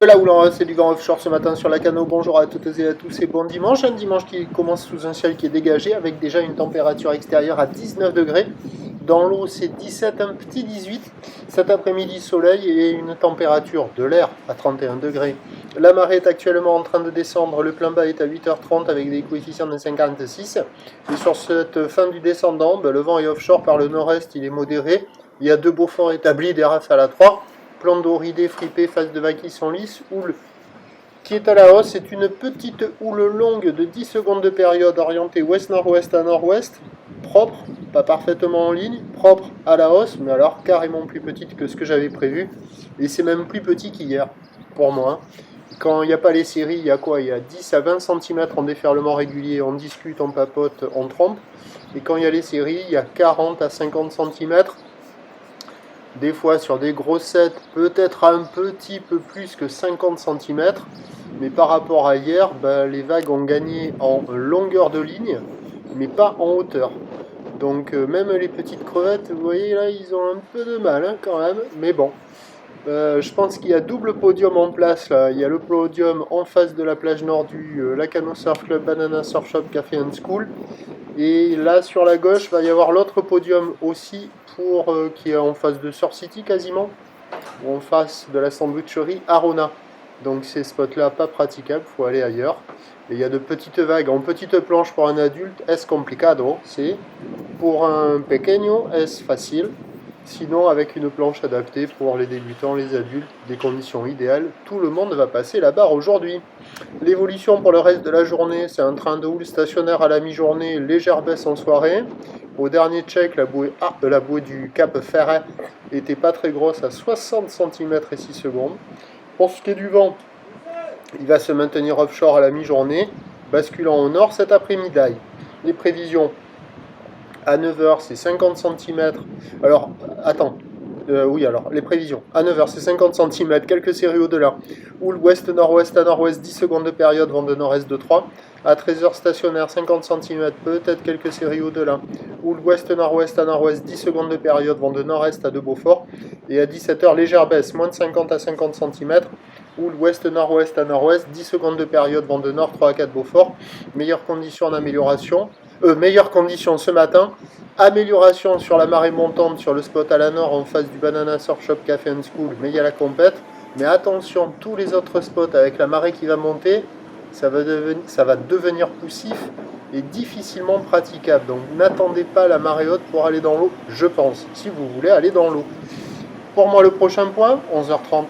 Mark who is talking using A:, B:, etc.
A: la houle, c'est du vent offshore ce matin sur la Cano. Bonjour à toutes et à tous et bon dimanche. Un dimanche qui commence sous un ciel qui est dégagé avec déjà une température extérieure à 19 degrés. Dans l'eau, c'est 17, un petit 18. Cet après-midi, soleil et une température de l'air à 31 degrés. La marée est actuellement en train de descendre. Le plein bas est à 8h30 avec des coefficients de 56. Et sur cette fin du descendant, le vent est offshore par le nord-est, il est modéré. Il y a 2 beaux forts établis, des rafales à 3. Plan d'eau ridé, fripé, face de vagues qui sont lisses, houle qui est à la hausse. C'est une petite houle longue de 10 secondes de période orientée ouest-nord-ouest à nord-ouest, propre, pas parfaitement en ligne, propre à la hausse, mais alors carrément plus petite que ce que j'avais prévu. Et c'est même plus petit qu'hier, pour moi. Quand il n'y a pas les séries, il y a quoi? Il y a 10 à 20 cm en déferlement régulier, on discute, on papote, on trempe. Et quand il y a les séries, il y a 40 à 50 cm. Des fois sur des grossettes, peut-être un petit peu plus que 50 cm. Mais par rapport à hier, les vagues ont gagné en longueur de ligne, mais pas en hauteur. Donc même les petites crevettes, vous voyez là, ils ont un peu de mal quand même. Mais bon, je pense qu'il y a double podium en place là. Il y a le podium en face de la plage nord du Lacano Surf Club, Banana Surf Shop, Café and School. Et là sur la gauche, il va y avoir l'autre podium aussi qui est en face de Surf City quasiment, ou en face de la sandwicherie Arona. Donc ces spots-là, pas praticables, il faut aller ailleurs. Et il y a de petites vagues en petite planche pour un adulte, es complicado, c'est pour un pequeño, es facile. Sinon, avec une planche adaptée pour les débutants, les adultes, des conditions idéales, tout le monde va passer la barre aujourd'hui. L'évolution pour le reste de la journée, c'est un train de houle stationnaire à la mi-journée, légère baisse en soirée. Au dernier check, la bouée du Cap Ferret était pas très grosse, à 60 cm et 6 secondes. Pour ce qui est du vent, il va se maintenir offshore à la mi-journée, basculant au nord cet après-midi. Les prévisions, à 9h, c'est 50 cm. Alors, attends. Les prévisions. À 9h, c'est 50 cm, quelques séries au-delà. Houle ouest-nord-ouest à nord-ouest, 10 secondes de période, vent de nord-est de 3. À 13h, stationnaire, 50 cm, peut-être quelques séries au-delà. Houle ouest-nord-ouest à nord-ouest, 10 secondes de période, vent de nord-est à 2 Beaufort. Et à 17h, légère baisse, moins de 50 à 50 cm. Houle ouest-nord-ouest à nord-ouest, 10 secondes de période, vent de nord, 3 à 4 Beaufort. Meilleures conditions d'amélioration. Meilleures conditions ce matin. Amélioration sur la marée montante sur le spot à la nord en face du Banana Surf Shop Café and School, mais il y a la compète. Mais attention, tous les autres spots avec la marée qui va monter, ça va devenir poussif et difficilement praticable. Donc n'attendez pas la marée haute pour aller dans l'eau, je pense, si vous voulez aller dans l'eau. Pour moi, le prochain point, 11h30.